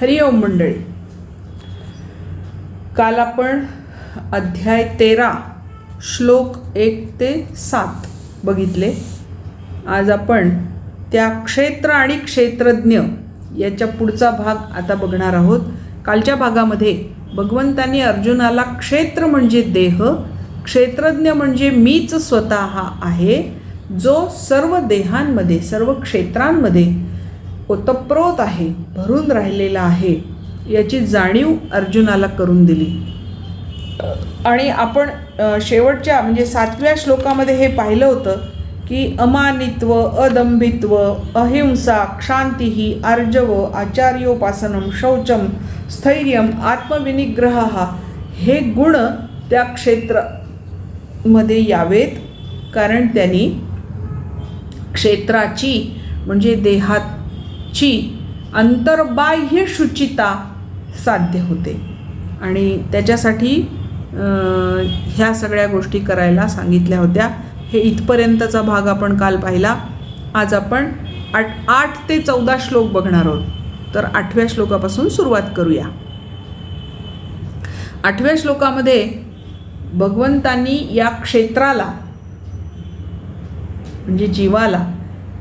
हरिओम मंडळी. काल आपण अध्याय 13 श्लोक 1 ते 7 बघितले. आज आपण त्या क्षेत्र आणि क्षेत्रज्ञ याच्या पुढचा भाग आता बघणार आहोत. कालच्या भागामध्ये भगवंतांनी अर्जुनाला क्षेत्र म्हणजे देह, क्षेत्रज्ञ म्हणजे मीच स्वतः आहे, जो सर्व देहांमध्ये सर्व क्षेत्रांमध्ये ओतप्रोत आहे, भरून राहिलेला आहे, याची जाणीव अर्जुनाला करून दिली. आणि आपण शेवटच्या म्हणजे 7व्या श्लोकामध्ये हे पाहिलं होतं की अमानित्व, अदंभित्व, अहिंसा, क्षांती, आर्जव, आचार्योपासनम, शौचम, स्थैर्यम, आत्मविनिग्रह हे गुण त्या क्षेत्रामध्ये यावेत, कारण त्यांनी क्षेत्राची म्हणजे देहाची अंतर्बाह्य शुचिता साध्य होते. आणि त्याच्यासाठी ह्या सगळ्या गोष्टी करायला सांगितल्या होत्या. हे इथपर्यंतचा भाग आपण काल पाहिला. आज आपण 8 ते 14 श्लोक बघणार आहोत. तर 8व्या श्लोकापासून सुरुवात करूया. 8व्या श्लोकामध्ये भगवंतांनी या क्षेत्राला म्हणजे जीवाला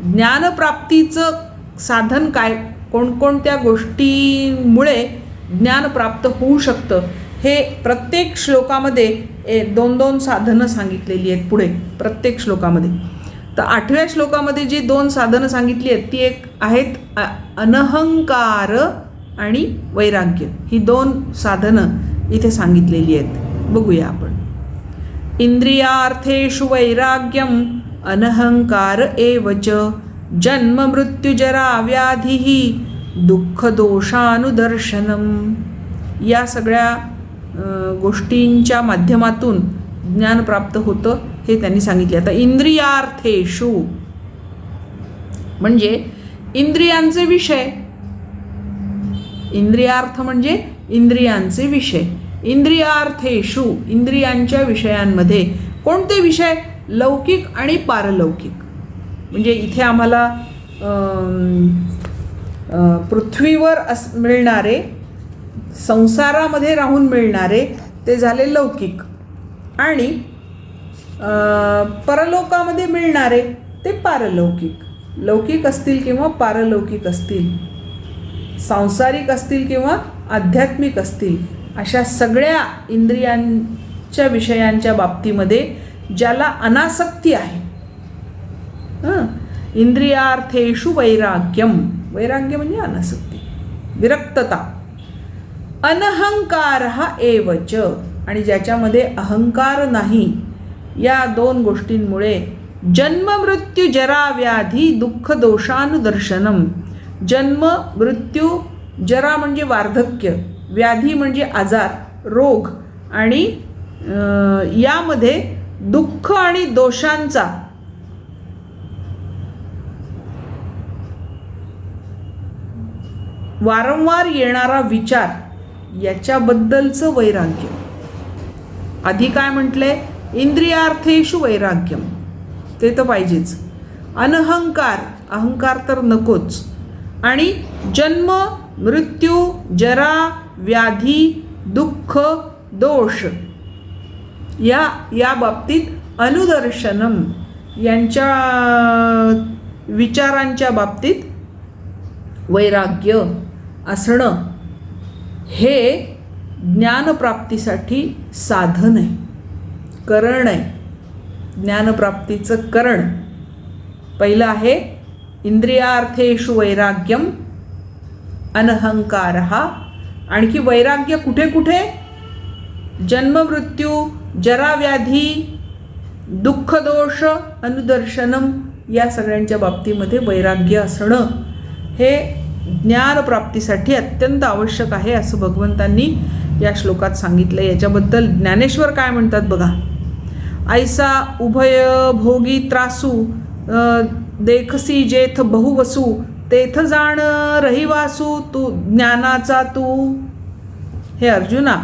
ज्ञानप्राप्तीचं साधन काय, कोणकोणत्या गोष्टीमुळे ज्ञान प्राप्त होऊ शकतं, हे प्रत्येक श्लोकामध्ये 2-2 साधनं सांगितलेली आहेत पुढे प्रत्येक श्लोकामध्ये. तर 8व्या श्लोकामध्ये जी 2 साधनं सांगितली आहेत ती एक आहेत अनहंकार आणि वैराग्य. ही 2 साधनं इथे सांगितलेली आहेत. बघूया आपण. इंद्रियार्थेषु वैराग्यम अनहंकार एवच जन्म मृत्युजरा व्याधी दुःख दोषानुदर्शनम. या सगळ्या गोष्टींच्या माध्यमातून ज्ञान प्राप्त होतं हे त्यांनी सांगितले. आता इंद्रियार्थेषु म्हणजे इंद्रियांचे विषय. इंद्रियार्थ म्हणजे इंद्रियांचे विषय. इंद्रियार्थेषु इंद्रियांच्या विषयांमध्ये कोणते विषय? लौकिक आणि पारलौकिक. म्हणजे इथे आम्हाला पृथ्वीवर मिळणारे, संसारामध्ये राहून मिळणारे ते झाले लौकिक, आणि परलोकामध्ये मिळणारे ते पारलौकिक. लौकिक असतील किंवा पारलौकिक असतील, सांसारिक असतील किंवा आध्यात्मिक असतील, अशा सगळ्या इंद्रियांच्या विषयांच्या बाबतीमध्ये ज्याला अनासक्ती आहे. इंद्रियार्थेषु वैराग्यम. वैराग्य म्हणजे अनासक्ती, विरक्तता. अनहंकार एवच, आणि ज्याच्यामध्ये अहंकार नाही. या 2 गोष्टींमुळे जन्म मृत्यू जरा व्याधी दुःख दोषानुदर्शनम. जन्म मृत्यू, जरा म्हणजे वार्धक्य, व्याधी म्हणजे आजार, रोग, आणि यामध्ये दुःख आणि दोषांचा वारंवार येणारा विचार, याच्याबद्दलचं वैराग्य. आधी काय म्हटलंय? इंद्रियार्थेषु वैराग्यम, ते तर पाहिजेच. अनहंकार, अहंकार तर नकोच. आणि जन्म मृत्यू जरा व्याधी दुःख दोष या बाबतीत अनुदर्शनम, यांच्या विचारांच्या बाबतीत वैराग्य असणं हे ज्ञानप्राप्तीसाठी साधन आहे, करण आहे. ज्ञानप्राप्तीचं करण पहिलं आहे इंद्रियार्थेषु वैराग्यम अनहंकार. आणखी वैराग्य कुठे कुठे? जन्म मृत्यू जरा व्याधी दुःख दोष अनुदर्शनम, या सगळ्यांच्या बाबतीमध्ये वैराग्य असणं हे ज्ञानप्राप्तीसाठी अत्यंत आवश्यक आहे, असं भगवंतांनी या श्लोकात सांगितलं. याच्याबद्दल ज्ञानेश्वर काय म्हणतात बघा. ऐसा उभय भोगी त्रासू देखसी जेथ बहुवसू तेथ जाण रहिवासू तू ज्ञानाचा तू. हे अर्जुना,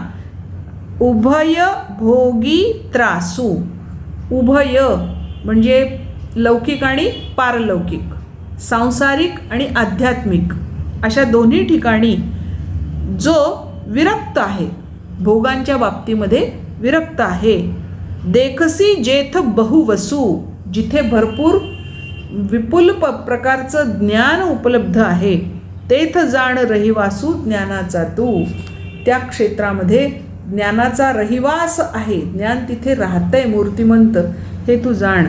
उभय भोगी त्रासू. उभय म्हणजे लौकिक आणि पारलौकिक, सांसारिक आणि आध्यात्मिक, अशा दोन्ही ठिकाणी जो विरक्त आहे, भोगांच्या बाबतीमध्ये विरक्त आहे. देखसी जेथ बहुवसू, जिथे भरपूर विपुल प्रकारचं ज्ञान उपलब्ध आहे. तेथ जाण रहिवासू ज्ञानाचा तू, त्या क्षेत्रामध्ये ज्ञानाचा रहिवास आहे, ज्ञान तिथे राहतंय मूर्तिमंत, हे तू जाण.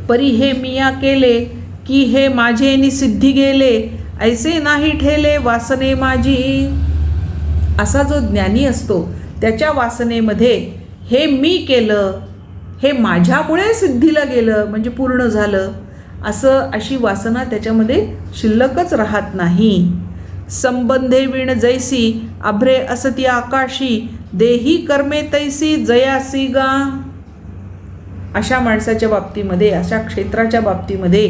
परी हे मिया केले की हे माझे निसिद्धी गेले, ऐसे नाही ठेले वासने माझी. असा जो ज्ञानी असतो त्याच्या वासनेमध्ये हे मी केलं, हे माझ्यामुळे सिद्धीला गेलं म्हणजे पूर्ण झालं, अशी वासना त्याच्यामध्ये शिल्लकच राहत नाही. संबंधे विण जैसी अभ्रे असती आकाशी, देही कर्मे तैसी जयासी गा. अशा माणसाच्या बाबतीमध्ये, अशा क्षेत्राच्या बाबतीमध्ये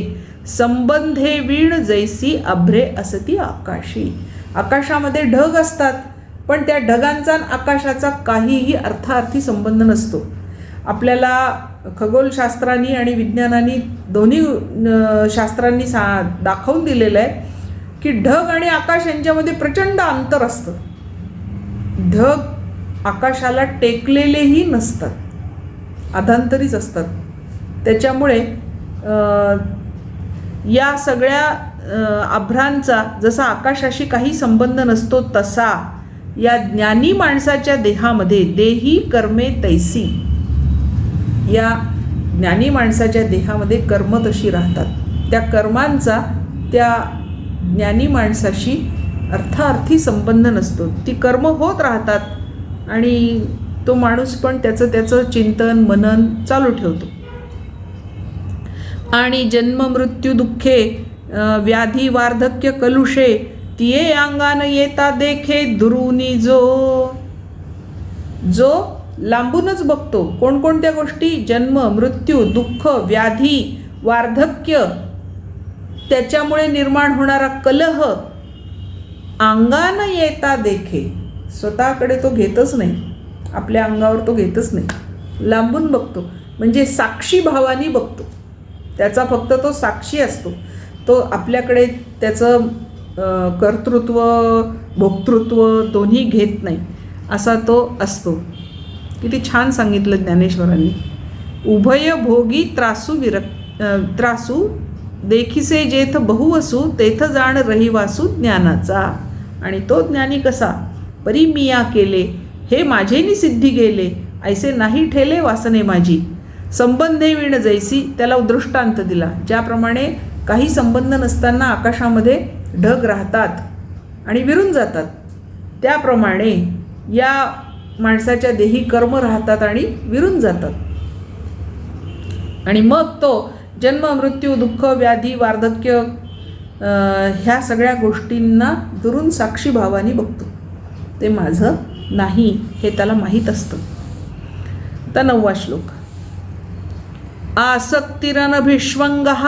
संबंधे वीण जैसी अभ्रे असती आकाशी. आकाशामध्ये ढग असतात, पण त्या ढगांचा आकाशाचा काहीही अर्थार्थी संबंध नसतो. आपल्याला खगोलशास्त्रांनी आणि विज्ञानाने दोन्ही शास्त्रांनी दाखवून दिलेलं आहे की ढग आणि आकाश यांच्यामध्ये प्रचंड अंतर असतं. ढग आकाशाला टेकलेलेही नसतात, अधांतरीच असतात. त्याच्यामुळे या सगळ्या आभ्रांचा जसा आकाशाशी काही संबंध नसतो, तसा या ज्ञानी माणसाच्या देहामध्ये देही कर्मे तैसी, या ज्ञानी माणसाच्या देहामध्ये कर्म तशी राहतात. त्या कर्मांचा त्या ज्ञानी माणसाशी अर्थार्थी संबंध नसतो. ती कर्म होत राहतात आणि तो माणूस पण त्याचं चिंतन मनन चालू ठेवतो. आणि जन्म मृत्यू दुःखे व्याधी वार्धक्य कलुषे, तिये अंगान येता देखे दुरुनी जो लांबूनच बघतो कोणकोणत्या गोष्टी, जन्म मृत्यू दुःख व्याधी वार्धक्य, त्याच्यामुळे निर्माण होणारा कलह, अंगान येता देखे, स्वतःकडे तो घेतच नाही, आपल्या अंगावर तो घेतच नाही, लांबून बघतो. म्हणजे साक्षी भावानी बघतो, त्याचा फक्त तो साक्षी असतो, तो आपल्याकडे त्याचं कर्तृत्व भोक्तृत्व दोन्ही घेत नाही, असा तो असतो. किती छान सांगितलं ज्ञानेश्वरांनी. उभय भोगी त्रासू देखिसे जेथ बहुवसू, तेथ जाण रहिवासू ज्ञानाचा. आणि तो ज्ञानी कसा, परी मिया केले हे माझेनी सिद्धी गेले, ऐसे नाही ठेले वासने माझी. संबंधे विण जैसी, त्याला दृष्टांत दिला. ज्याप्रमाणे काही संबंध नसताना आकाशामध्ये ढग राहतात आणि विरून जातात, त्याप्रमाणे या माणसाच्या देही कर्म राहतात आणि विरून जातात. आणि मग तो जन्म मृत्यू दुःख व्याधी वार्धक्य ह्या सगळ्या गोष्टींना दुरून साक्षी भावानी बघतो. ते माझं नाही हे त्याला माहीत असतं. आता 9वा श्लोक. आसक्तिरनभिष्वंगः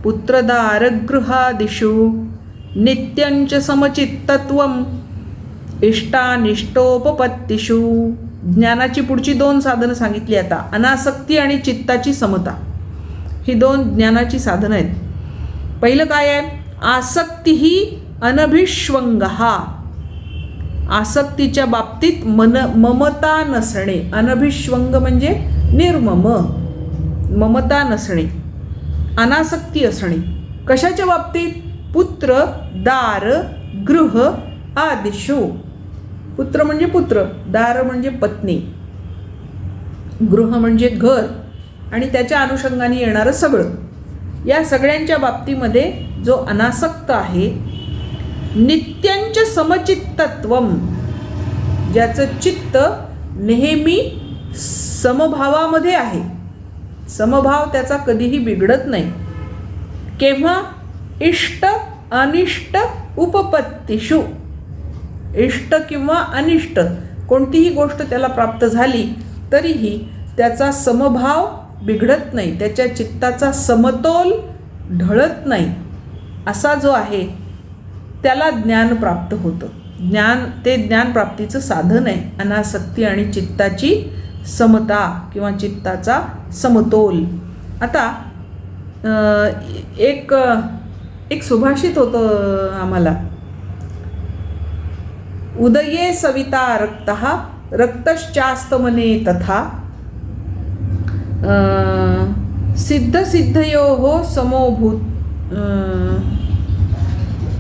पुत्रदारगृहादिषु, नित्यंच समचित्तत्वम् इष्टानिष्टोपपत्तिषु. ज्ञानाची पुढची 2 साधनं सांगितली आता. अनासक्ती आणि चित्ताची समता, ही 2 ज्ञानाची साधनं आहेत. पहिलं काय आहे, आसक्ती ही अनभिष्वंगः, आसक्तीच्या बाबतीत ममता नसणे. अनभिष्वंग म्हणजे निर्मम, ममता नसणे, अनासक्ती असणे. कशाच्या बाबतीत, पुत्र दार गृह आदिषु. पुत्र म्हणजे पुत्र, दार म्हणजे पत्नी, गृह म्हणजे घर आणि त्याच्या अनुषंगाने येणारं सगळं. या सगळ्यांच्या बाबतीमध्ये जो अनासक्त आहे, नित्यंच समचित्तत्वम, ज्याचं चित्त नेहमी समभावामध्ये आहे, समभाव त्याचा कधीही बिघडत नाही. केव्हा, इष्ट अनिष्ट उपपत्तिषु, इष्ट किंवा अनिष्ट कोणतीही गोष्ट त्याला प्राप्त झाली तरीही त्याचा समभाव बिघडत नाही, त्याच्या चित्ताचा समतोल ढळत नाही. असा जो आहे त्याला ज्ञान प्राप्त होतं. ज्ञान ते ज्ञानप्राप्तीचं साधन आहे, अनासक्ती आणि चित्ताची समता किंवा चित्ताचा समतोल. आता एक सुभाषित होतं आम्हाला उदये सविता रक्तः रक्तश्चास्तमने तथा सिद्धसिद्धयोः समोभूत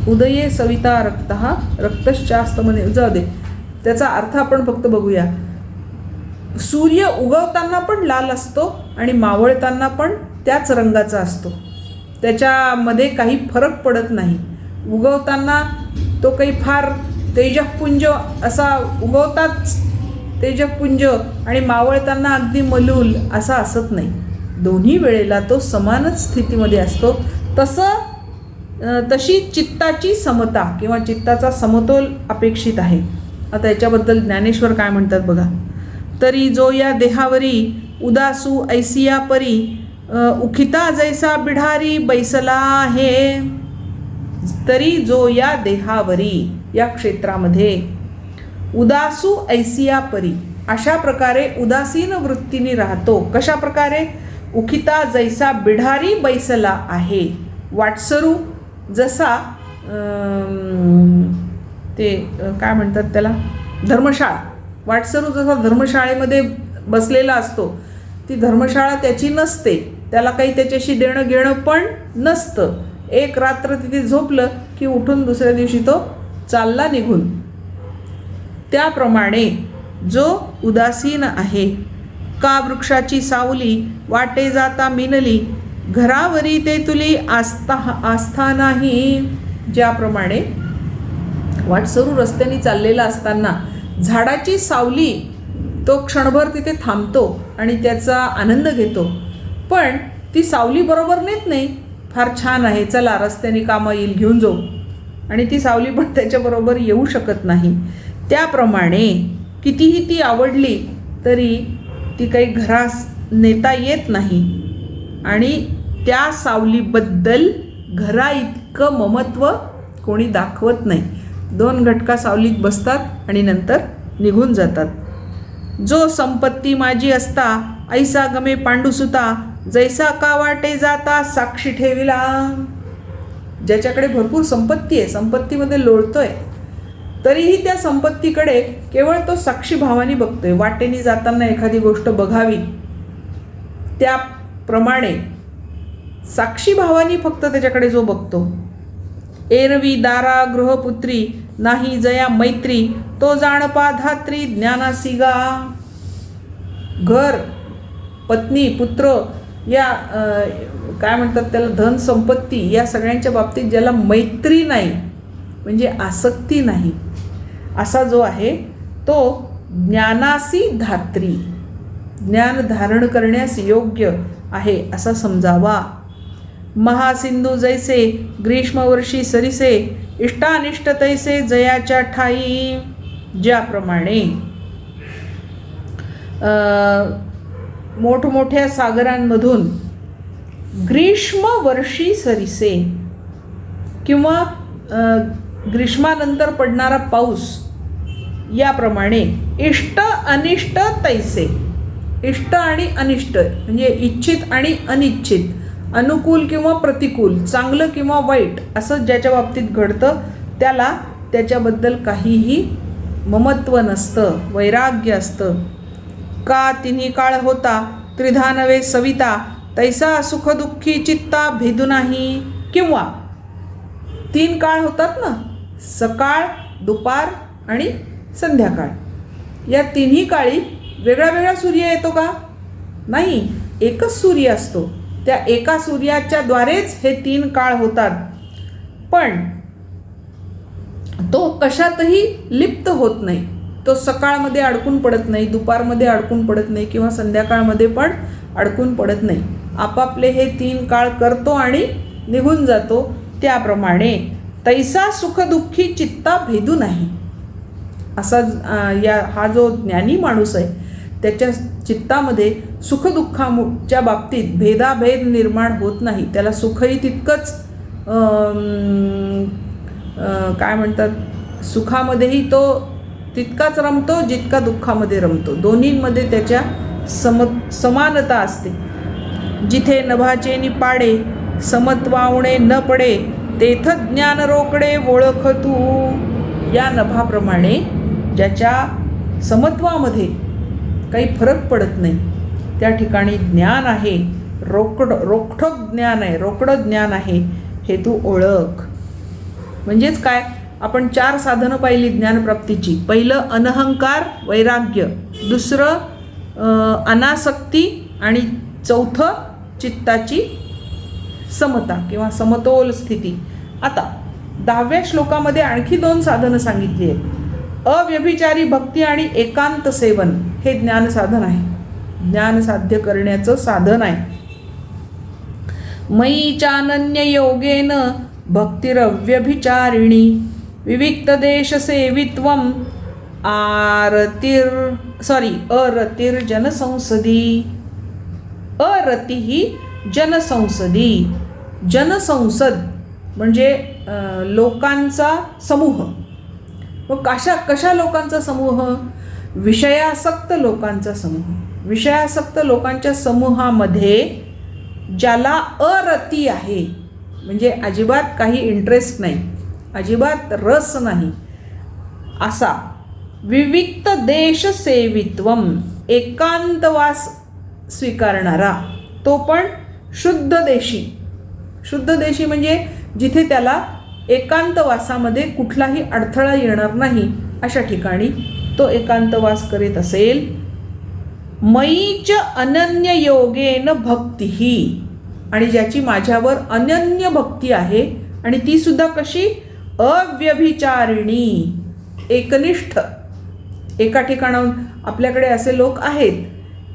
उदये सविता रक्तः रक्तश्चास्तमने. जाऊ दे, त्याचा अर्थ आपण फक्त बघूया. सूर्य उगवताना पण लाल असतो आणि मावळताना पण त्याच रंगाचा असतो. त्याच्यामध्ये काही फरक पडत नाही. उगवताना तो काही फार तेजपुंज असा उगवताच तेजपुंज आणि मावळताना अगदी मलूल असा असत नाही. दोन्ही वेळेला तो समानच स्थितीमध्ये असतो. तशी चित्ताची समता किंवा चित्ताचा समतोल अपेक्षित आहे. आता याच्याबद्दल ज्ञानेश्वर काय म्हणतात बघा. तरी जो या देहावरी उदासू ऐसिया परी उखिता जैसा बिढारी बैसला आहे. तरी जो या देहावरी या क्षेत्रामध्ये उदासू ऐसिया परी अशा प्रकारे उदासीन वृत्तीने राहतो. कशा प्रकारे? उखिता जैसा बिढारी बैसला आहे. वाटसरू जसा ते काय म्हणतात त्याला, धर्मशाळा. वाटसरू जसा धर्मशाळेमध्ये बसलेला असतो, ती धर्मशाळा त्याची नसते, त्याला काही त्याच्याशी देणं घेणं पण नसतं. एक रात्र तिथे झोपलं की उठून दुसऱ्या दिवशी तो चालला निघून. त्याप्रमाणे जो उदासीन आहे, का वृक्षाची सावली वाटे जाता मिनली घरावरी ते तुली आस्था नाही. ज्याप्रमाणे वाटसरू रस्त्याने चाललेला असताना झाडाची सावली तो क्षणभर तिथे थांबतो आणि त्याचा आनंद घेतो, पण ती सावली बरोबर नेत नाही. फार छान आहे, चला रस्त्याने कामं येईल घेऊन जाऊ, आणि ती सावली पण त्याच्याबरोबर येऊ शकत नाही. त्याप्रमाणे कितीही ती आवडली तरी ती काही घरास नेता येत नाही आणि त्या सावलीबद्दल घरा इतकं ममत्व कोणी दाखवत नाही. 2 घटका सावलीत बसतात आणि नंतर निघून जातात. जो संपत्ती माझी असता ऐसा गमे पांडुसुता जैसा का वाटे जाता साक्षी ठेविला. ज्याच्याकडे भरपूर संपत्ती आहे, संपत्तीमध्ये लोळतोय, तरीही त्या संपत्तीकडे केवळ तो साक्षी भावाने बघतोय. वाटेने जाताना एखादी गोष्ट बघावी त्याप्रमाणे साक्षी भावानी फक्त त्याच्याकडे जो बघतो. एरवी दारा गृहपुत्री नाही जया मैत्री तो जाणपा धात्री ज्ञानासी गा. घर, पत्नी, पुत्र या काय म्हणतात त्याला, धन संपत्ती या सगळ्यांच्या बाबतीत ज्याला मैत्री नाही म्हणजे आसक्ती नाही, असा जो आहे तो ज्ञानासी धात्री, ज्ञान धारण करण्यास योग्य आहे असा समजावा. महासिंधू जैसे ग्रीष्मवर्षी सरिसे इष्टानिष्ट तैसे जयाच्या ठाई. ज्याप्रमाणे मोठमोठ्या सागरांमधून ग्रीष्मवर्षी सरिसे किंवा ग्रीष्मानंतर पडणारा पाऊस याप्रमाणे इष्ट अनिष्ट तैसे. इष्ट आणि अनिष्ट म्हणजे इच्छित आणि अनिच्छित, अनुकूल किंवा प्रतिकूल, चांगलं किंवा वाईट असं ज्याच्या बाबतीत घडतं त्याला त्याच्याबद्दल काहीही ममत्व नसतं, वैराग्य असतं. का तिन्ही काळ होता त्रिधा नवे सविता तैसा सुखदुःखी चित्ता भेदू नाही. किंवा 3 काळ होतात ना, सकाळ, दुपार आणि संध्याकाळ. या तिन्ही काळी वेगळा वेगळा सूर्य येतो का? नाही, एकच सूर्य असतो. त्या एका सूर्याच्या द्वारेच हे 3 काळ होतात, पण तो कशातही लिप्त होत नाही. तो सकाळमध्ये अडकून पडत नाही, दुपारमध्ये अडकून पडत नाही किंवा संध्याकाळमध्ये पण अडकून पडत नाही. आपापले हे 3 काळ करतो आणि निघून जातो. त्याप्रमाणे तैसा सुखदुःखी चित्ता भेदू नाही. असा हा जो ज्ञानी माणूस आहे त्याच्या चित्तामध्ये सुखदुःखाच्या बाबतीत भेदाभेद निर्माण होत नाही. त्याला सुखही तितकंच काय म्हणतात, सुखामध्येही तो तितकाच रमतो जितका दुःखामध्ये रमतो. दोन्हींमध्ये त्याच्या समानता असते. जिथे नभाचे निपाडे समत्वावणे न पडे तेथ ज्ञान रोकडे ओळख तू. या नभाप्रमाणे ज्याच्या समत्वामध्ये काही फरक पडत नाही, त्या ठिकाणी ज्ञान आहे, रोखठोक ज्ञान आहे, रोकडं ज्ञान आहे, हे तू ओळख. म्हणजेच काय, आपण 4 साधनं पाहिली ज्ञानप्राप्तीची. पहिलं अनहंकार वैराग्य, दुसरं अनासक्ती, आणि चौथं चित्ताची समता किंवा समतोल स्थिती. आता 10व्या श्लोकामध्ये आणखी 2 साधनं सांगितली आहेत. अव्यभिचारी भक्ती आणि एकांत सेवन हे ज्ञान साधन आहे, ज्ञान साध्य करण्याचं साधन आहे. मयी चानन्य योगेन भक्तिरव्यभिचारिणी विविक्त देश सेवित्वम अरतिर्जनसंसदी. अरती ही जनसंसदी. जनसंसद म्हणजे लोकांचा समूह. मग कशा लोकांचा समूह? विषयासक्त लोकांचा समूह. विषयासक्त लोकांच्या समूहामध्ये ज्याला अरती आहे, म्हणजे अजिबात काही इंटरेस्ट नाही, अजिबात रस नाही, असा विविक्त देश सेवित्वम, एकांतवास स्वीकारणारा, तो पण शुद्ध देशी. शुद्ध देशी म्हणजे जिथे त्याला एकांतवासामध्ये कुठलाही अडथळा येणार नाही, अशा ठिकाणी तो एकांतवास करीत असेल. मयीच अनन्य योगेन भक्ती, आणि ज्याची माझ्यावर अनन्य भक्ती आहे, आणि ती सुद्धा कशी? अव्यभिचारिणी, एकनिष्ठ. एका ठिकाणाहून आपल्याकडे असे लोक आहेत,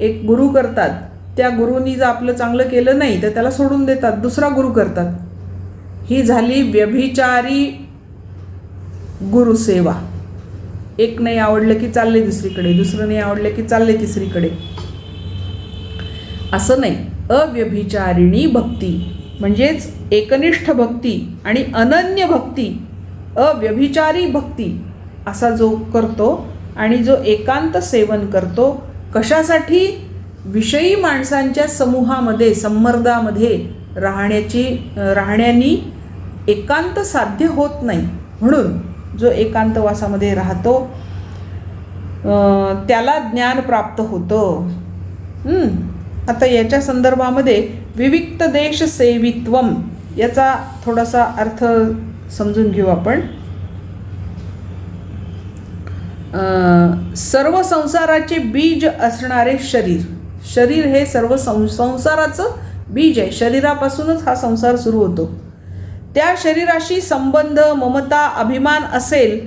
एक गुरु करतात, त्या गुरुनी जर आपलं चांगलं केलं नाही तर त्याला सोडून देतात, दुसरा गुरु करतात. ही झाली व्यभिचारी गुरुसेवा. एक नाही आवडलं की चालले दुसरीकडे, दुसरं नाही आवडलं की चालले तिसरीकडे. असं नाही. अव्यभिचारिणी भक्ती म्हणजेच एकनिष्ठ भक्ती आणि अनन्य भक्ती, अव्यभिचारी भक्ती असा जो करतो आणि जो एकांत सेवन करतो. कशासाठी? विषयी माणसांच्या समूहामध्ये, संमर्दामध्ये राहण्यानी एकांत साध्य होत नाही, म्हणून जो एकांतवासामध्ये राहतो त्याला ज्ञान प्राप्त होतं. आता याच्या संदर्भामध्ये विविक्त देश सेवित्वम याचा थोडासा अर्थ समजून घेऊ आपण. सर्व संसाराचे बीज असणारे शरीर हे सर्व संसाराचं बीज आहे. शरीरापासूनच हा संसार सुरू होतो. त्या शरीराशी संबंध, ममता, अभिमान असेल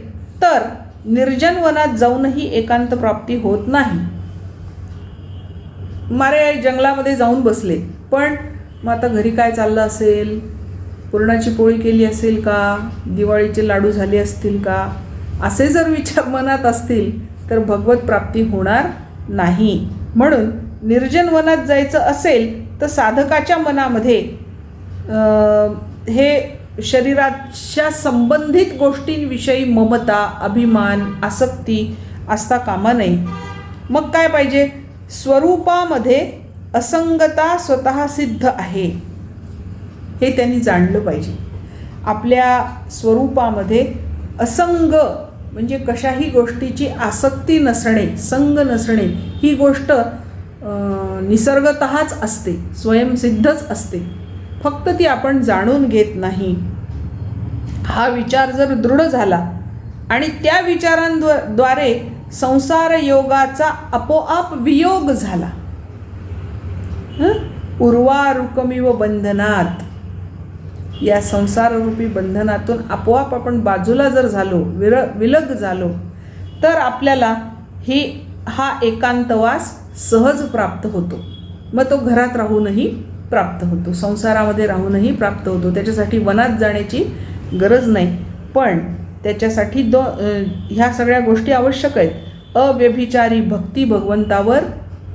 तर निर्जन वनात जाऊनही एकांत प्राप्ती होत नाही. मारे जंगलामध्ये जाऊन बसले, पण मग आता घरी काय चाललं असेल, पुरणाची पोळी केली असेल का, दिवाळीचे लाडू झाले असतील का, असे जर विचार मनात असतील तर भगवत प्राप्ती होणार नाही. म्हणून निर्जन वनात जायचं असेल तर साधकाच्या मनामध्ये हे शरीराच्या संबंधित गोष्टींविषयी ममता, अभिमान, आसक्ती असता कामा नये. मग काय पाहिजे? स्वरूपामध्ये असंगता स्वतः सिद्ध आहे हे त्यांनी जाणलं पाहिजे. आपल्या स्वरूपामध्ये असंग म्हणजे कशाही गोष्टीची आसक्ती नसणे, संग नसणे, ही गोष्ट निसर्गतःच असते, स्वयंसिद्धच असते. फक्त ती आपण जाणून घेत नाही. हा विचार जर दृढ झाला आणि त्या विचारांद्वारे संसार योगाचा आपोआप वियोग झाला, उर्वारुकमिव बंधनात, या संसाररूपी बंधनातून आपोआप आपण बाजूला जर झालो, विलग झालो, तर आपल्याला हा एकांतवास सहज प्राप्त होतो. मग तो घरात राहूनही प्राप्त होतो, संसारामध्ये राहूनही प्राप्त होतो. त्याच्यासाठी वनात जाण्याची गरज नाही, पण त्याच्यासाठी ह्या सगळ्या गोष्टी आवश्यक आहेत. अव्यभिचारी भक्ती भगवंतावर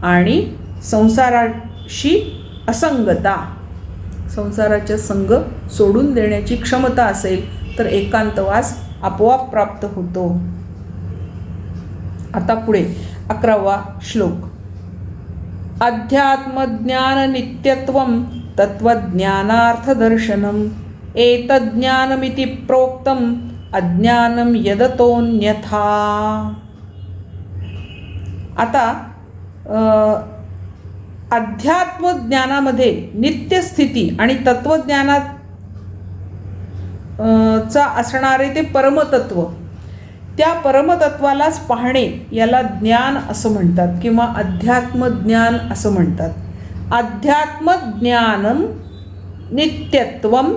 आणि संसाराशी असंगता, संसाराच्या संग सोडून देण्याची क्षमता असेल तर एकांतवास आपोआप प्राप्त होतो. आता पुढे 11वा श्लोक. अध्यात्मज्ञान नित्यत्वं तत्त्वज्ञानार्थदर्शनम् एतज्ज्ञानमिति प्रोक्तं अज्ञानं यदतोऽन्यथा. आता अध्यात्मज्ञानामध्ये नित्यस्थिती आणि तत्त्वज्ञानात चा असणारे ते परमतत्व, त्या परमतत्वालाच पाहणे याला ज्ञान असं म्हणतात किंवा अध्यात्मज्ञान असं म्हणतात. अध्यात्मज्ञानम नित्यत्वम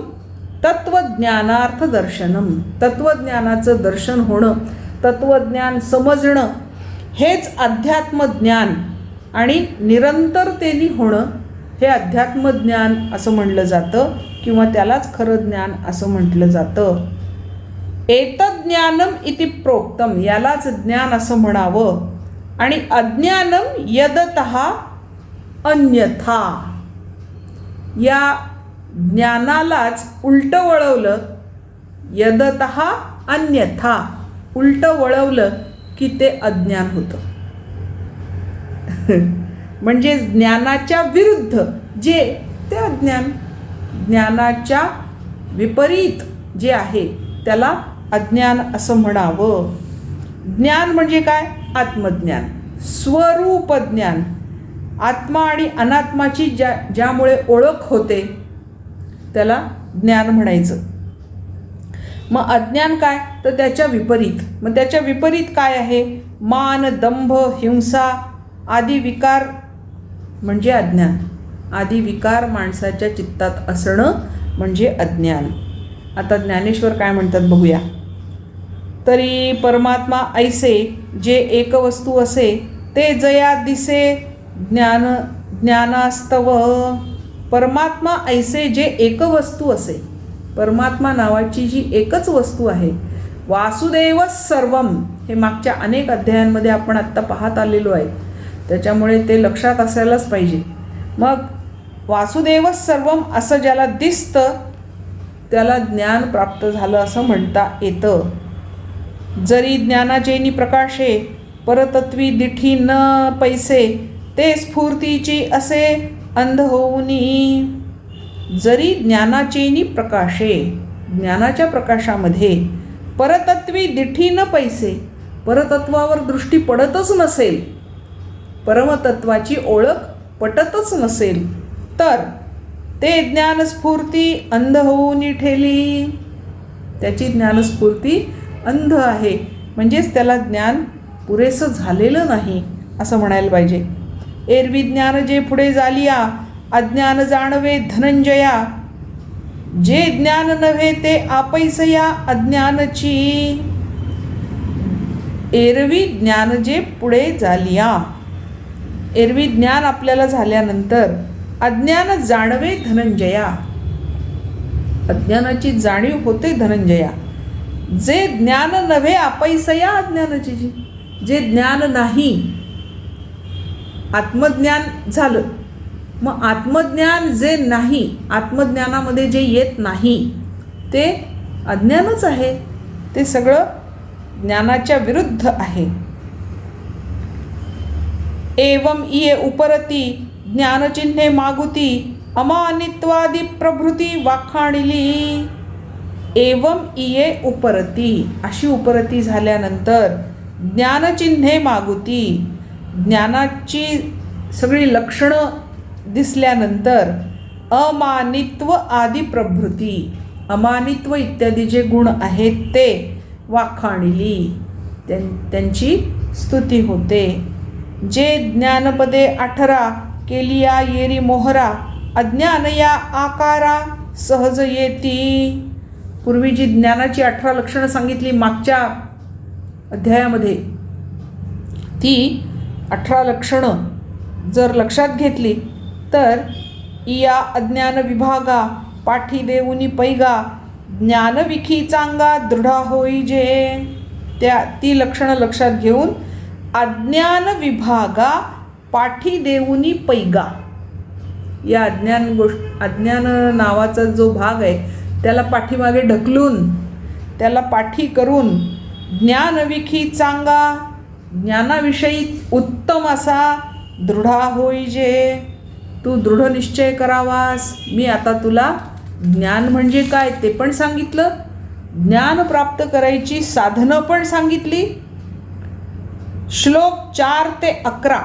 तत्त्वज्ञानार्थदर्शनम. तत्त्वज्ञानाचं दर्शन होणं, तत्त्वज्ञान समजणं हेच अध्यात्मज्ञान आणि निरंतरतेने होणं हे अध्यात्मज्ञान असं म्हटलं जातं किंवा त्यालाच खरं ज्ञान असं म्हटलं जातं. एतज्ज्ञानम इति प्रोक्तम, यालाच ज्ञान असं म्हणावं. आणि अज्ञानम यदतः अन्यथा, या ज्ञानालाच उलटं वळवलं, यदतः अन्यथा उलटं वळवलं की ते अज्ञान होतं. म्हणजे ज्ञानाच्या विरुद्ध जे ते अज्ञान, ज्ञानाच्या विपरीत जे आहे त्याला अज्ञान असं म्हणावं. ज्ञान म्हणजे काय? आत्मज्ञान, स्वरूपज्ञान. आत्मा आणि अनात्माची ज्यामुळे ओळख होते त्याला ज्ञान म्हणायचं. मग अज्ञान काय? तर त्याच्या विपरीत. मग त्याच्या विपरीत काय आहे? मान, दंभ, हिंसा आदी विकार म्हणजे अज्ञान. आदी विकार माणसाच्या चित्तात असणं म्हणजे अज्ञान. आता ज्ञानेश्वर काय म्हणतात बघूया. तरी परमात्मा ऐसे जे एकवस्तू असे, ते जया दिसे ज्ञानास्तव. परमात्मा ऐसे जे एकवस्तू असे, परमात्मा नावाची जी एकच वस्तू आहे. वासुदेव सर्वम, हे मागच्या अनेक अध्यायांमध्ये आपण आत्ता पाहत आलेलो आहे, त्याच्यामुळे ते लक्षात असायलाच पाहिजे. मग वासुदेव सर्वम असं ज्याला दिसतं त्याला ज्ञान प्राप्त झालं असं म्हणता येतं. जरी ज्ञानाचेनी प्रकाशे परतत्वी दिठी न पैसे, ते स्फूर्तीची असे अंध होऊनी. जरी ज्ञानाचेनी प्रकाशे, ज्ञानाच्या प्रकाशामध्ये परतत्वी दिठी न पैसे, परतत्वावर दृष्टी पडतच नसेल, परमतत्वाची ओळख पटतच नसेल, तर ते ज्ञानस्फूर्ती अंध होऊन ठेली. त्याची ज्ञानस्फूर्ती अंध आहे, म्हणजेच त्याला ज्ञान पुरेसं झालेलं नाही असं म्हणायला पाहिजे. एरवी ज्ञान जे पुढे झालिया, अज्ञान जाणवे धनंजया. जे ज्ञान नव्हे ते आपैसया अज्ञानची. एरवी ज्ञान जे पुढे झालिया, एरवी ज्ञान आपल्याला झाल्यानंतर अज्ञान जाणवे धनंजया, अज्ञानाची जाणीव होते धनंजया. जे ज्ञान नव्हे आपैसया अज्ञानाची, जे ज्ञान नाही, आत्मज्ञान झालं. मग आत्मज्ञान जे नाही, आत्मज्ञानामध्ये जे येत नाही ते अज्ञानच आहे. ते सगळं ज्ञानाच्या विरुद्ध आहे. एवं इये उपरती ज्ञानचिन्हे मागुती, अमानित्वादी प्रभृती वाखाणिली. एवं इये उपरती, अशी उपरती झाल्यानंतर ज्ञानचिन्हे मागुती, ज्ञानाची सगळी लक्षणं दिसल्यानंतर अमानित्व आदी प्रभृती, अमानित्व इत्यादी जे गुण आहेत ते वाखाणिली, त्यांची स्तुती होते. जे ज्ञानपदे 18 केलिया येरी मोहरा, अज्ञान या आकारा सहज येती. पूर्वी जी ज्ञानाची 18 लक्षणं सांगितली मागच्या अध्यायामध्ये, ती 18 लक्षणं जर लक्षात घेतली तर इया अज्ञान विभागा, पाठी देऊनी पैगा, ज्ञानविखी चांगा दृढा होईजे. ती लक्षणं लक्षात घेऊन अज्ञान विभागा पाठी देऊनी पैगा, या अज्ञान नावाचा जो भाग आहे त्याला पाठीमागे ढकलून, त्याला पाठी करून ज्ञानविखी चांगा, ज्ञानाविषयी उत्तम असा दृढा होईजे, तू दृढ निश्चय करावास. मी आता तुला ज्ञान म्हणजे काय ते पण सांगितलं, ज्ञान प्राप्त करायची साधनं पण सांगितली. श्लोक 4 ते 11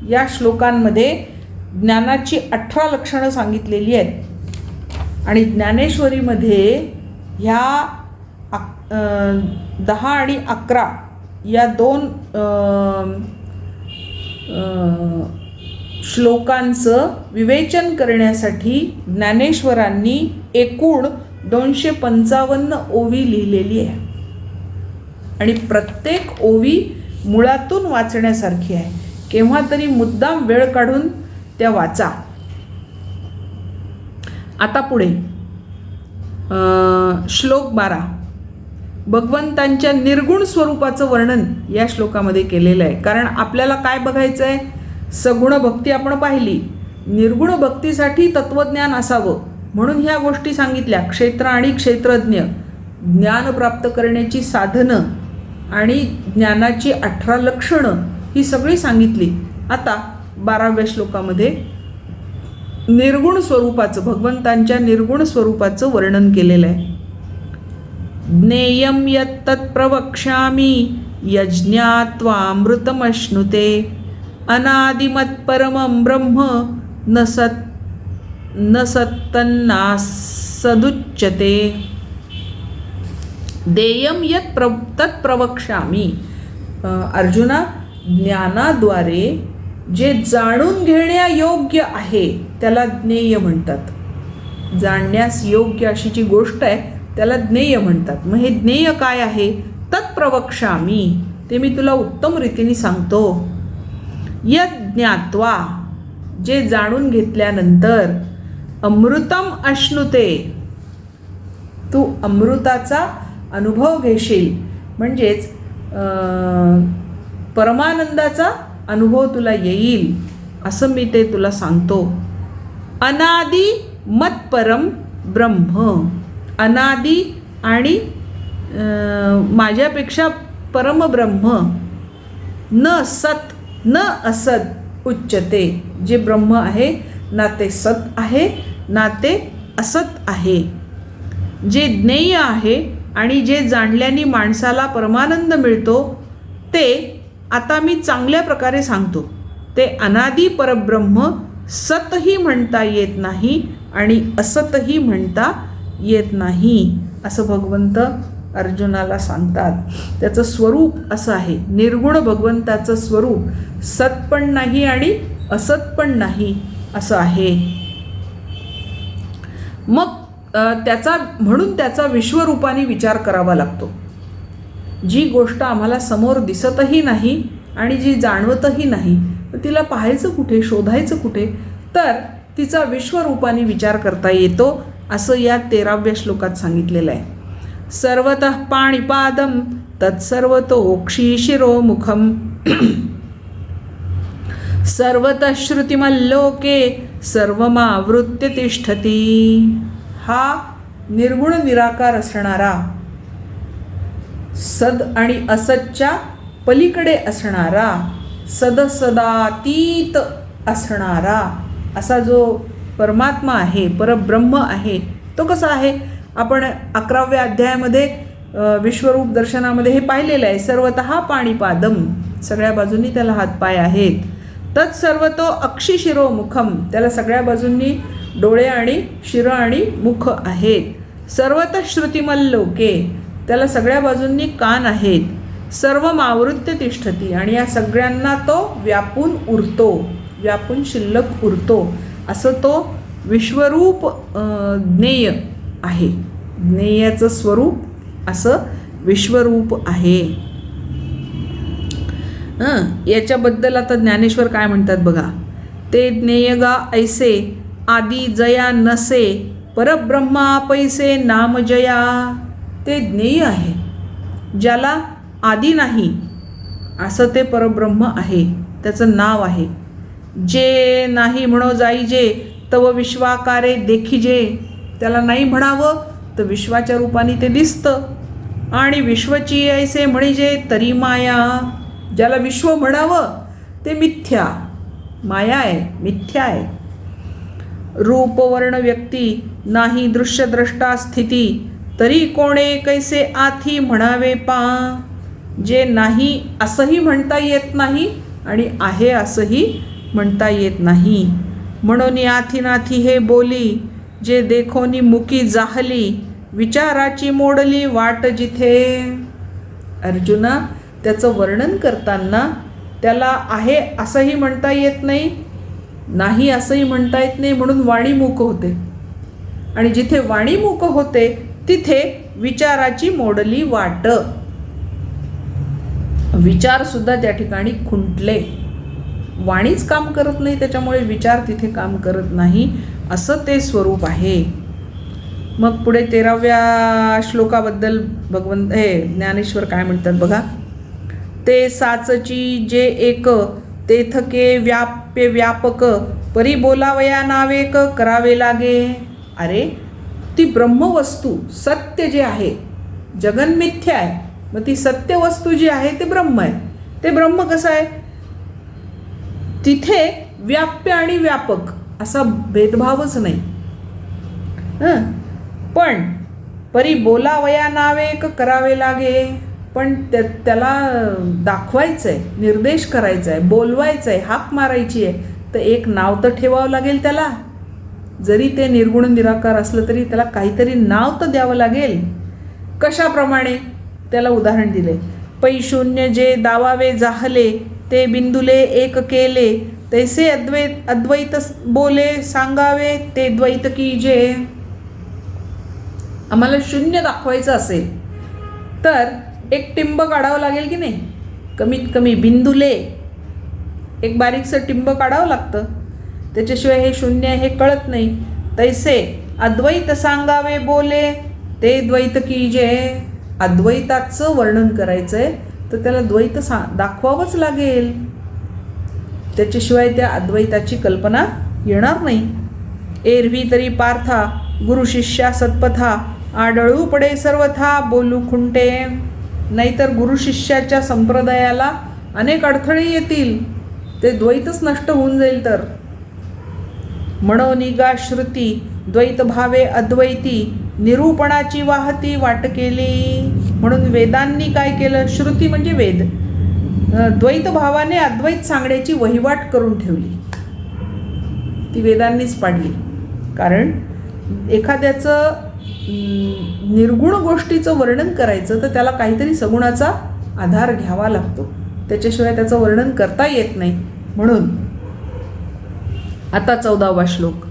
या श्लोकांमध्ये ज्ञानाची 18 लक्षणं सांगितलेली आहेत आणि ज्ञानेश्वरीमध्ये ह्या 10 आणि 11 या 2 श्लोकांचं विवेचन करण्यासाठी ज्ञानेश्वरांनी एकूण 255 ओवी लिहिलेली आहे आणि प्रत्येक ओवी मुळातून वाचण्यासारखी आहे. केव्हा तरी मुद्दाम वेळ काढून त्या वाचा. आता पुढे श्लोक 12 भगवंतांच्या निर्गुण स्वरूपाचं वर्णन या श्लोकामध्ये केलेलं आहे. कारण आपल्याला काय बघायचं आहे, सगुण भक्ती आपण पाहिली, निर्गुण भक्तीसाठी तत्वज्ञान असावं म्हणून ह्या गोष्टी सांगितल्या. क्षेत्र आणि क्षेत्रज्ञ, ज्ञान प्राप्त करण्याची साधनं आणि ज्ञानाची 18 लक्षणं ही सगळी सांगितली. आता 12व्या श्लोकामध्ये निर्गुण स्वरूपाचं, भगवंतांच्या निर्गुण स्वरूपाचं वर्णन केलेलं आहे. ज्ञेयं यत्तत् प्रवक्ष्यामि यज्ञात्वामृतमश्नुते अनादिमत्परमं ब्रह्म न सत्तन्नासदुच्यते. देयं यत् तत् प्रवक्ष्यामि. अर्जुना, ज्ञानाद्वारे जे जाणून घेण्यायोग्य आहे त्याला ज्ञेय म्हणतात. जाणण्यास योग्य अशी जी गोष्ट आहे त्याला ज्ञेय म्हणतात. मग हे ज्ञेय काय आहे? तत्प्रवक्ष्यामि, ते मी तुला उत्तम रीतीने सांगतो. यत् ज्ञात्वा, जे जाणून घेतल्यानंतर, अमृतम अश्नुते, तू अमृताचा अनुभव घेशील, म्हणजेच परमानंदाचा अनुभव तुला येईल असं मी ते तुला सांगतो. अनादि मत्परम ब्रह्म, अनादि आणि माझ्यापेक्षा परमब्रह्म, न सत न असत उच्चते, जे ब्रह्म आहे ना ते सत आहे ना ते असत आहे. जे ज्ञेय आहे आणि जे जाणल्याने माणसाला परमानंद मिळतो ते आता मी चांगल्या प्रकारे सांगतो. ते अनादि परब्रह्म सतही म्हणता येत नाही आणि असतही म्हणता येत नाही असं भगवंत अर्जुनाला सांगतात. त्याचं स्वरूप असं आहे, निर्गुण भगवंताचं स्वरूप सत पण नाही आणि असत पण नाही असं आहे. मग म्हणून त्याचा विश्वरूपाने विचार करावा लागतो. जी गोष्ट आम्हाला समोर दिसतही नाही आणि जी जाणवतही नाही, तर तिला पाहायचं कुठे, शोधायचं कुठे, तर तिचा विश्वरूपाने विचार करता येतो असं या 13व्या श्लोकात सांगितलेलं आहे. सर्वतः पाणिपादं तत्सर्वतोक्षी शिरोमुखम सर्वतः श्रुतिमल्लोके सर्वमावृत्य तिष्ठती. हा निर्गुण निराकार असणारा, सद आणि असतच्या पलीकडे असणारा, सदसदातीत असणारा असा जो परमात्मा आहे, परब्रह्म आहे, तो कसा आहे? आपण 11व्या अध्यायामध्ये विश्वरूप दर्शनामध्ये हे पाहिलेलं आहे. सर्वतः पाणिपादम, सगळ्या बाजूंनी त्याला हातपाय आहेत. तत्सर्वतो अक्षी शिरो मुखम, त्याला सगळ्या बाजूंनी डोळे आणि शिर आणि मुख आहेत. सर्वतः श्रुतिमल्लोके, त्याला सगळ्या बाजूंनी कान आहेत. सर्वमावृत्य तिष्ठती, आणि या सगळ्यांना तो व्यापून उरतो, व्यापून शिल्लक उरतो असं तो विश्वरूप ज्ञेय आहे. ज्ञेयाचं स्वरूप असं विश्वरूप आहे. याच्याबद्दल आता ज्ञानेश्वर काय म्हणतात बघा. ते ज्ञेयगा ऐसे आदी जया नसे परब्रह्मा पैसे नाम जया. ते ज्ञेय आहे, ज्याला आदी नाही असं ते परब्रह्म आहे, त्याचं नाव आहे. जे नाही म्हणो जाईजे तव विश्वाकारे देखीजे, त्याला नाही म्हणावं तर विश्वाच्या रूपाने ते दिसतं. आणि विश्वची ऐसे म्हणजे तरी माया, ज्याला विश्व म्हणावं ते मिथ्या, माया आहे, मिथ्या आहे. रूपवर्ण व्यक्ती नाही दृश्यद्रष्टा स्थिती तरी कोणे कैसे आथी म्हणावे पा. जे नाही असंही म्हणता येत नाही आणि आहे असंही म्हणता येत नाही. म्हणून आथी नाथी हे बोली, जे देखोनी मुकी जाहली, विचाराची मोडली वाट जिथे. अर्जुना, त्याचं वर्णन करताना त्याला आहे असंही म्हणता येत नाही, नाही असंही म्हणता येत नाही, म्हणून वाणी मूक होते. आणि जिथे वाणी मूक होते तिथे विचाराची मोडली वाट. विचार सुद्धा त्या ठिकाणी खुंटले. वाणीच काम करत नाही, त्याच्यामुळे विचार तिथे काम करत नाही, असं ते स्वरूप आहे. मग पुढे 13व्या श्लोकाबद्दल ज्ञानेश्वर काय म्हणतात बघा. ते साचची जे एक, तेथके व्याप्य व्यापक, परी बोलावया नावेक करावे लागे. अरे, ती ब्रह्मवस्तू सत्य जे आहे, जगन मिथ्या आहे, मग ती सत्य वस्तू जी आहे ते ब्रह्म आहे. ते ब्रह्म कसं आहे? तिथे व्याप्य आणि व्यापक असा भेदभावच नाही. पण परी बोलावया नावेक करावे लागे, पण त्याला दाखवायचं आहे, निर्देश करायचा आहे, बोलवायचं आहे, हाक मारायची आहे, तर एक नाव तर ठेवावं लागेल त्याला. जरी ते निर्गुण निराकार असलं तरी त्याला काहीतरी नाव तर द्यावं लागेल. कशाप्रमाणे? त्याला उदाहरण दिले. पैशून्य जे दावावे जाहले, ते बिंदुले एक केले, तैसे अद्वैत बोले सांगावे, ते द्वैत की जे. आम्हाला शून्य दाखवायचं असेल तर एक टिंब काढावं लागेल की नाही? कमीत कमी बिंदुले एक बारीकसं टिंब काढावं लागतं, त्याच्याशिवाय हे शून्य हे कळत नाही. तैसे अद्वैत सांगावे बोले, ते द्वैत की जे. अद्वैताचं वर्णन करायचं आहे तर त्याला द्वैत दाखवावंच लागेल, त्याच्याशिवाय त्या अद्वैताची कल्पना येणार नाही. एरवी तरी पार्था गुरु शिष्या सत्पथा, आढळू पडे सर्वथा बोलू खुंटे. नाहीतर गुरु शिष्याच्या संप्रदायाला अनेक अडथळे येतील, ते द्वैतच नष्ट होऊन जाईल. तर मनोनिगा श्रुती द्वैत भावे अद्वैती, निरूपणाची वाहती वाट केली. म्हणून वेदांनी काय केलं? श्रुती म्हणजे वेद, द्वैत भावाने अद्वैत सांगण्याची वहिवाट करून ठेवली. ती वेदांनीच पाडली. कारण एखाद्याचं निर्गुण गोष्टीचं वर्णन करायचं तर त्याला काहीतरी सगुणाचा आधार घ्यावा लागतो, त्याच्याशिवाय त्याचं वर्णन करता येत नाही. म्हणून आता 14वा श्लोक.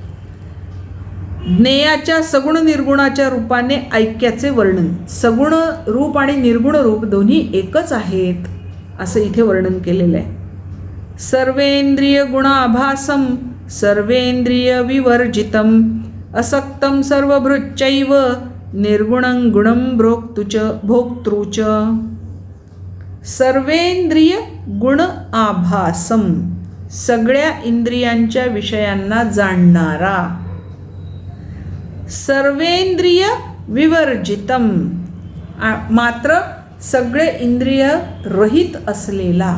ज्ञेयाच्या सगुण निर्गुणाच्या रूपाने ऐक्याचे वर्णन. सगुण रूप आणि निर्गुण रूप दोन्ही एकच आहेत असं इथे वर्णन केलेलं आहे. सर्वेंद्रिय गुणाभासम सर्वेंद्रिय विवर्जितम, असक्तम सर्वभृच्चैव निर्गुणं गुणं भोक्तृच. सर्वेंद्रिय गुण आभासम, सगळ्या इंद्रियांच्या विषयांना जाणणारा. सर्वेंद्रिय विवर्जितम, मात्र सगळे इंद्रिय रहित असलेला.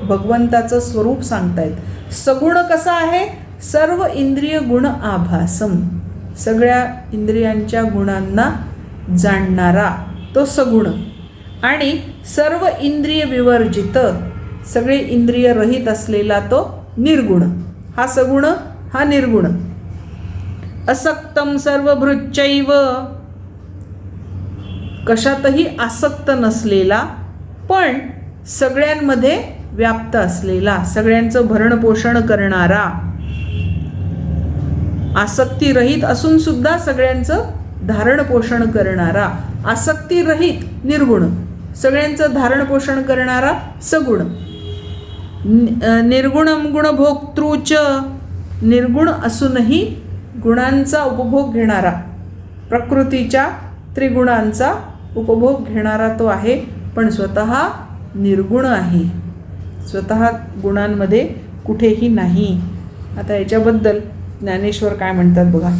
भगवंताचं स्वरूप सांगतायत. सगुण कसा आहे? सर्व इंद्रिय गुण आभासम, सगळ्या इंद्रियांच्या गुणांना जाणणारा तो सगुण. आणि सर्व इंद्रिय विवर्जित, सगळे इंद्रिय रहित असलेला तो निर्गुण. हा सगुण, हा निर्गुण. असक्तम सर्वभृच्चैव, कशातही आसक्त नसलेला पण सगळ्यांमध्ये व्याप्त असलेला, सगळ्यांचं भरणपोषण करणारा. आसक्ती रहित असून सुद्धा सगळ्यांचं धारण पोषण करणारा. आसक्ती रहित निर्गुण, सगळ्यांचं धारण पोषण करणारा सगुण. निर्गुणम गुणभोक्तृच, निर्गुण असूनही गुणांचा उपभोग घेणारा, प्रकृतीच्या त्रिगुणांचा उपभोग घेणारा तो आहे, पण स्वतः निर्गुण आहे, स्वतः गुणांमध्ये कुठेही नाही. आता याच्याबद्दल ज्ञानेश्वर काय म्हणतात बघा.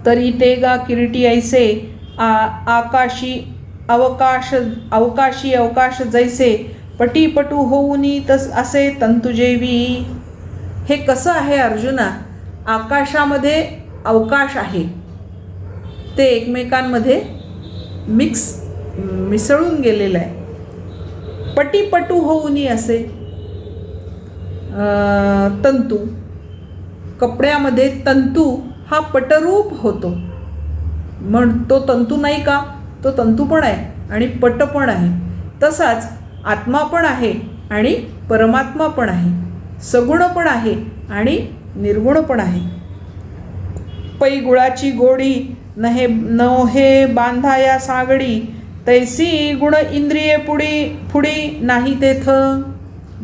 तरी ते गा किरीटी ऐसे आकाशी अवकाश जैसे, पटीपटू होऊनी तस असे तंतुजेवी. हे कसं आहे अर्जुना? आकाशामध्ये अवकाश आहे ते एकमेकांमध्ये मिसळून गेलेलं आहे. पटीपटू होऊनी असे तंतू. कपड्यामध्ये तंतू हा पटरूप होतो. मग तो तंतू नाही का? तो तंतू पण आहे आणि पट पण आहे. तसाच आत्मा पण आहे आणि परमात्मा पण आहे. सगुण पण आहे आणि निर्गुण पण आहे. पै गुळाची गोडी नोहे बांधाया सागडी, तैसी गुण इंद्रिये फुडी नाही तेथ.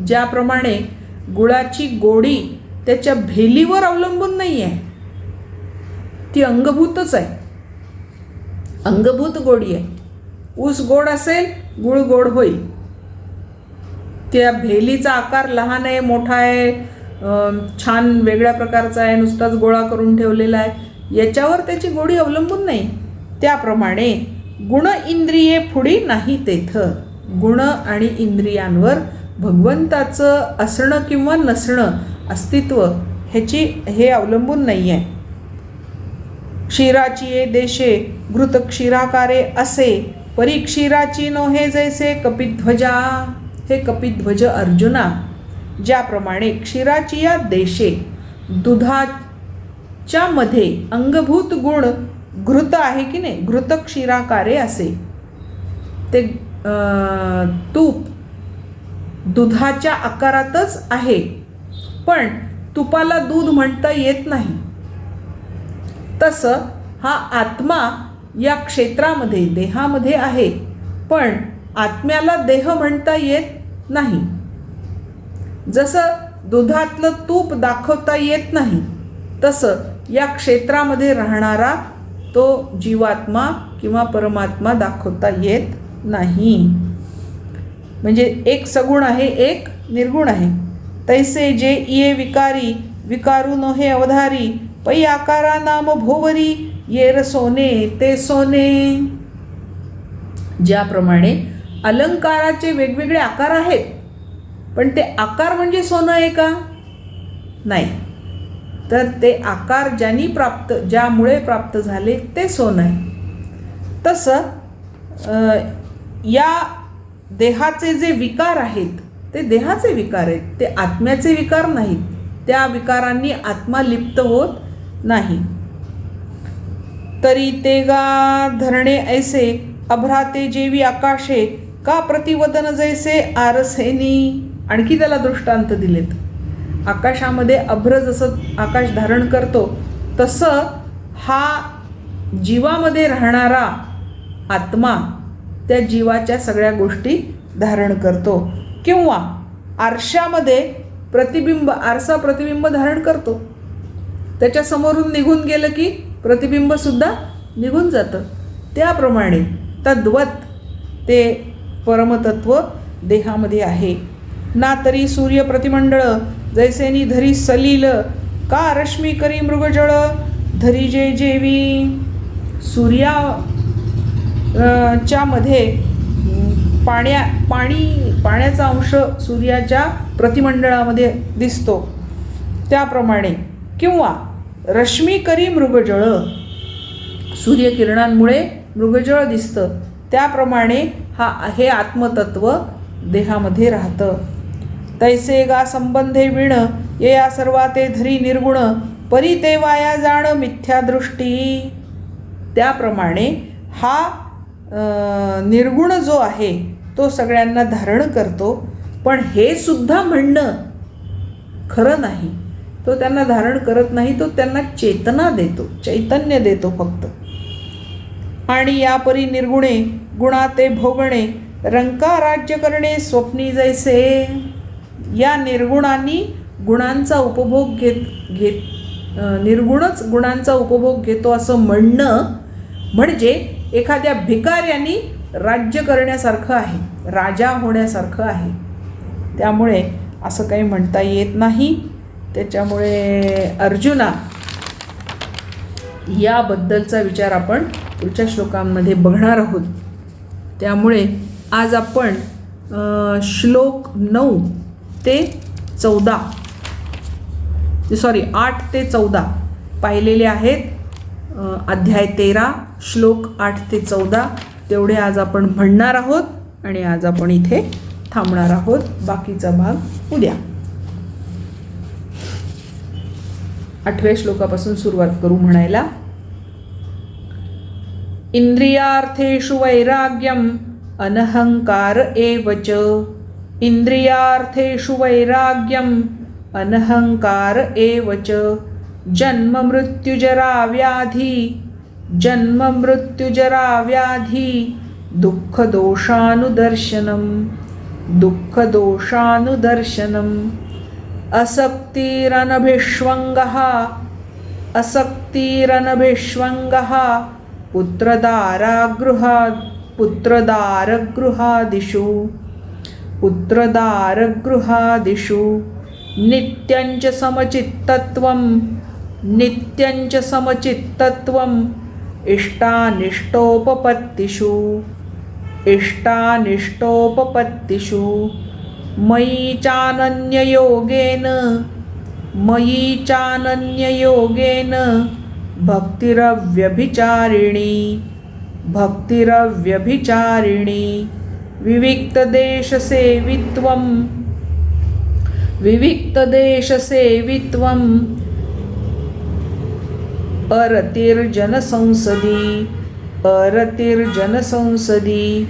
ज्याप्रमाणे गुळाची गोडी त्याच्या भेलीवर अवलंबून नाही आहे, ती अंगभूतच आहे, अंगभूत गोडी आहे. ऊस गोड असेल, गुळ गोड होईल. त्या भेलीचा आकार लहान आहे, मोठा आहे, छान वेगळ्या प्रकारचा आहे, नुसताच गोळा करून ठेवलेला आहे, याच्यावर त्याची गोडी अवलंबून नाही. त्याप्रमाणे गुण इंद्रिये फुडी नाही तेथ. गुण आणि इंद्रियांवर भगवंताचं असणं किंवा नसणं, अस्तित्व हे अवलंबून नाही आहे. क्षीराची ये देशे घृत क्षीराकारे असे, परी क्षीराची नोहे जैसे कपिध्वजा. हे कपिध्वज अर्जुना, ज्याप्रमाणे क्षीराची या देशे दुधाच्या मध्ये अंगभूत गुण घृत आहे की नाही, घृत क्षीराकारे असे. ते तूप दुधाच्या आकारातच आहे, पण तुपाला दूध म्हणता येत नाही. तसं हा आत्मा या क्षेत्रामध्ये देहामध्ये आहे, पण आत्म्याला देह म्हणता येत नाही. जसं दुधातलं तूप दाखवता येत नाही, तसं या क्षेत्रामध्ये राहणारा तो जीवात्मा किंवा परमात्मा दाखवता येत नाही. म्हणजे एक सगुण आहे, एक निर्गुण आहे. तैसे जे ये विकारी विकारू नोहे अवधारी, पै आकारा नाम भोवरी येर सोने ते सोने. ज्याप्रमाणे अलंकाराचे वेगवेगळे आकार आहेत, पण ते आकार म्हणजे सोनं आहे का? नाही. तर ते आकार ज्यामुळे प्राप्त झाले ते सोनं आहे. तसं या देहाचे जे विकार आहेत ते देहाचे विकार आहेत, ते आत्म्याचे विकार नाहीत. त्या विकारांनी आत्मा लिप्त होत नाही. तरी ते गा धरणे ऐसे अभ्राते जेवी आकाशे, का प्रतिवदन जैसे आरसेनी. आणखी त्याला दृष्टांत दिलेत. आकाशामध्ये अभ्र जसं आकाश धारण करतो, तसं हा जीवामध्ये राहणारा आत्मा त्या जीवाच्या सगळ्या गोष्टी धारण करतो. किंवा आरशामध्ये आरसा प्रतिबिंब धारण करतो. त्याच्या समोरून निघून गेलं की प्रतिबिंबसुद्धा निघून जातं. त्याप्रमाणे तद्वत ते परमतत्व देहामध्ये आहे. ना तरी सूर्य प्रतिमंडळ जैसेनी धरी सलील, का रश्मी करी मृगजळ धरी जे जेवी. सूर्याच्या मध्ये पाण्याचा अंश सूर्याच्या प्रतिमंडळामध्ये दिसतो, त्याप्रमाणे. किंवा रश्मी करी मृगजळ, सूर्यकिरणांमुळे मृगजळ दिसतं, त्याप्रमाणे हे आत्मतत्व देहामध्ये राहतं. तैसे गा संबंधे विण ये या सर्वा ते धरी निर्गुण, परी ते वाया जाण मिथ्या दृष्टी. त्याप्रमाणे हा निर्गुण जो आहे तो सगळ्यांना धारण करतो, पण हे सुद्धा म्हणणं खरं नाही. तो त्यांना धारण करत नाही, तो त्यांना चेतना देतो, चैतन्य देतो फक्त. आणि यापरी निर्गुणे गुणा ते भोगणे, रंका राज्य करणे स्वप्नी जैसे. या निर्गुणांनी गुणांचा उपभोग निर्गुणच गुणांचा उपभोग घेतो असं म्हणणं म्हणजे एखाद्या भिकाऱ्यांनी राज्य करण्यासारखं आहे, राजा होण्यासारखं आहे. त्यामुळे असं काही म्हणता येत नाही. त्याच्यामुळे अर्जुना, याबद्दलचा विचार आपण पुढच्या श्लोकांमध्ये बघणार आहोत. त्यामुळे आज आपण श्लोक 9 ते 14 8 ते 14 पाहिलेले आहेत. अध्याय 13 श्लोक 8 ते 14 तेवढे आज आपण म्हणणार आहोत आणि आज आपण इथे थांबणार आहोत. बाकीचा भाग उद्या. 8व्या श्लोकापासून सुरुवात करू म्हणायला. इंद्रियार्थेषु वैराग्यम अनहंकार एव च. इंद्रियार्थेषु वैराग्यम अनहंकार एव च. जन्म मृत्युजरा व्याधी जन्म मृत्युजरा व्याधी दुःखदोषानुदर्शनम दुःखदोषानुदर्शनम. असक्तिरनभिष्वङ्गः असक्तिरनभिष्वङ्गः पुत्रदारगृहादिषु पुत्रदारगृहादिषु. नित्यञ्च समचित्तत्वं नित्यञ्च समचित्तत्वम् इष्टानिष्टोपपत्तिषु इष्टानिष्टोपपत्तिषु. मयि चानन्ययोगेन मयि चानन्ययोगेन भक्तिरव्यभिचारिणी भक्तिरव्यभिचारिणी. विविक्तदेशसेवित्वं विविक्तदेशसेवित्वम् अरतिर्जनसंसदि अरतिर्जनसंसदि.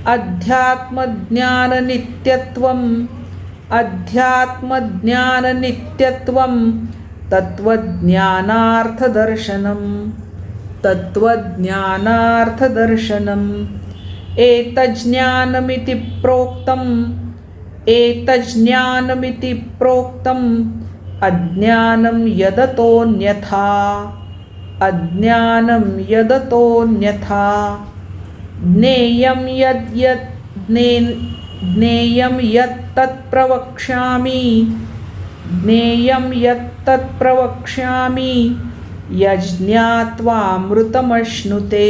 अध्यात्मज्ञाननित्यत्वम् अध्यात्मज्ञाननित्यत्वं तत्त्वज्ञानार्थदर्शनम् तत्त्वज्ञानार्थदर्शनम्. एतज्ज्ञानमिति प्रोक्तम् एतज्ज्ञानमिति प्रोक्तम् अज्ञानं यदतोऽन्यथा अज्ञानं यदतोऽन्यथा. ज्ञेयं यत्तत्प्रवक्ष्यामि ज्ञेयं यत्तत्प्रवक्ष्यामि यज्ञात्वामृतमश्नुते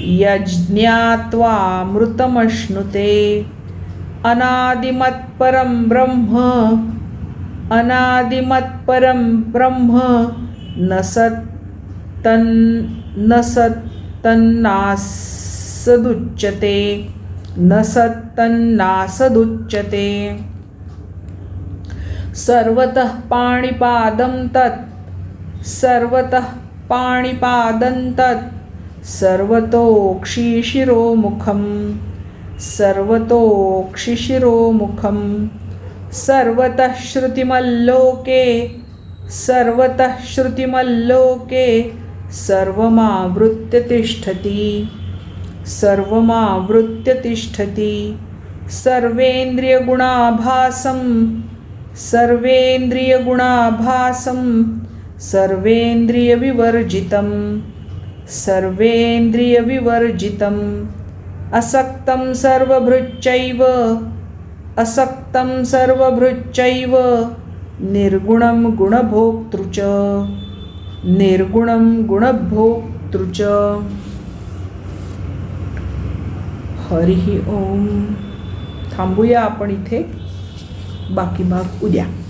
यज्ञात्वामृतमश्नुते. अनादिमत्परं ब्रह्म अनादिमत्परं ब्रह्म न सत्तन्नासदुच्यते न सत्तन्नासदुच्यते. सर्वतः पाणिपादं तत् सर्वतः पाणिपादं तत् सर्वतोक्षिशिरोमुखं सर्वतोक्षिशिरोमुखं. सर्वतः श्रुतिमल्लोके सर्वतः श्रुतिमल्लोके सर्वमावृत्य तिष्ठति सर्वमावृत्य तिष्ठति. सर्वेन्द्रियगुणाभासं सर्वेन्द्रियगुणाभासं सर्वेन्द्रियविवर्जितं सर्वेन्द्रियविवर्जितम्. असक्तं सर्वभृच्चैव असक्तं सर्वभृच्चैव निर्गुणं गुणभोक्तृ च निर्गुणं गुणभोक्तृ च. हरिः ओम. थांबूया आपण इथे. बाकी भाग उद्या.